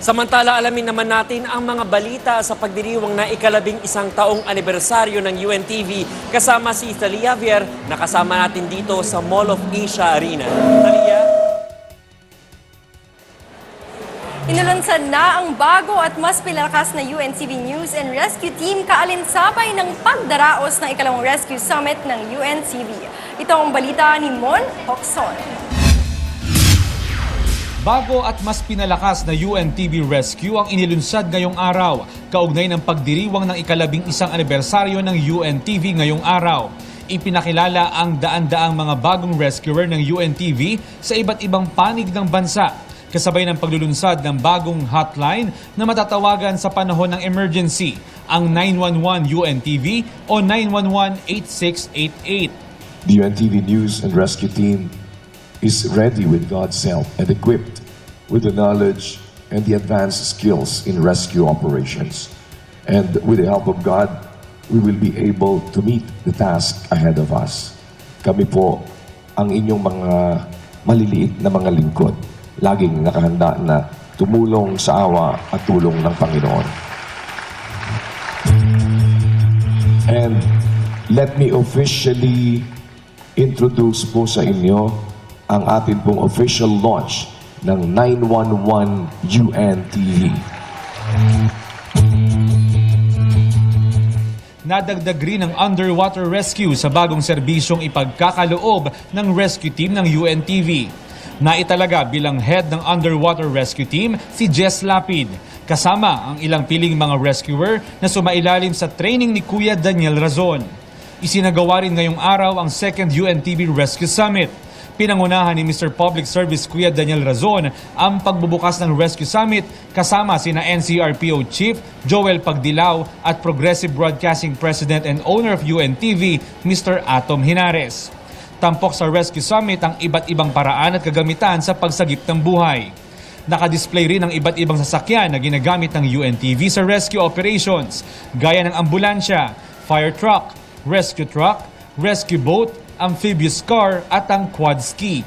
Samantala, alamin naman natin ang mga balita sa pagdiriwang na ika-11 taong anibersaryo ng UNTV kasama si Thalia Javier na kasama natin dito sa Mall of Asia Arena. Thalia? Inulunsad na ang bago at mas pinalakas na UNTV News and Rescue Team kaalinsabay ng pagdaraos ng ika-2 Rescue Summit ng UNTV. Ito ang balita ni Mon Hocson. Bago at mas pinalakas na UNTV Rescue ang inilunsad ngayong araw, kaugnay ng pagdiriwang ng ika-11 anibersaryo ng UNTV ngayong araw. Ipinakilala ang daan-daang mga bagong rescuer ng UNTV sa iba't ibang panig ng bansa, kasabay ng paglulunsad ng bagong hotline na matatawagan sa panahon ng emergency, ang 911 UNTV o 911-8688. The UNTV News and Rescue Team is ready with God's help and equipped with the knowledge and the advanced skills in rescue operations. And with the help of God, we will be able to meet the task ahead of us. Kami po ang inyong mga maliliit na mga lingkod, laging nakahanda na tumulong sa awa at tulong ng Panginoon. And let me officially introduce po sa inyo ang atin pong official launch ng 911 UNTV. Nadagdag rin ang underwater rescue sa bagong serbisyong ipagkakaloob ng rescue team ng UNTV. Naitalaga bilang head ng underwater rescue team si Jess Lapid, kasama ang ilang piling mga rescuer na sumailalim sa training ni Kuya Daniel Razon. Isinagawa rin ngayong araw ang second UNTV Rescue Summit. Pinangunahan ni Mr. Public Service Kuya Daniel Razon ang pagbubukas ng Rescue Summit kasama sina NCRPO Chief Joel Pagdilaw at Progressive Broadcasting President and owner of UNTV, Mr. Atom Hinares. Tampok sa Rescue Summit ang iba't ibang paraan at kagamitan sa pagsagip ng buhay. Nakadisplay rin ang iba't ibang sasakyan na ginagamit ng UNTV sa rescue operations, gaya ng ambulansya, fire truck, rescue boat, amphibious car at ang quad ski.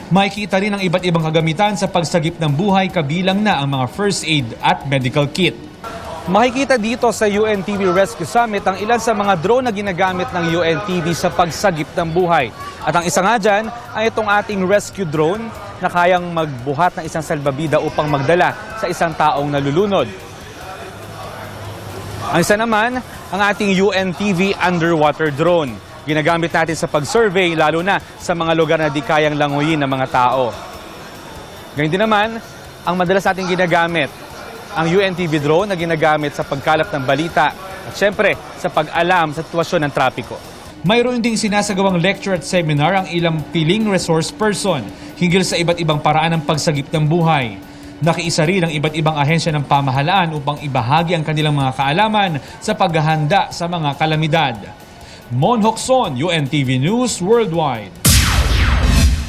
Makikita rin ang iba't ibang kagamitan sa pagsagip ng buhay, kabilang na ang mga first aid at medical kit. Makikita dito sa UNTV Rescue Summit ang ilan sa mga drone na ginagamit ng UNTV sa pagsagip ng buhay. At ang isa nga dyan ay itong ating rescue drone na kayang magbuhat ng isang salbabida upang magdala sa isang taong nalulunod. Ang isa naman, ang ating UNTV underwater drone. Ginagamit natin sa pag-survey, lalo na sa mga lugar na di kayang languyin ng mga tao. Ganyan din naman, ang madalas natin ginagamit, ang UNTV drone na ginagamit sa pagkalap ng balita at syempre sa pag-alam sa sitwasyon ng trapiko. Mayroon ding sinasagawang lecture at seminar ang ilang piling resource person hinggil sa iba't ibang paraan ng pagsagip ng buhay. Nakiisa rin ang iba't ibang ahensya ng pamahalaan upang ibahagi ang kanilang mga kaalaman sa paghahanda sa mga kalamidad. Mon Hocson, UNTV News Worldwide.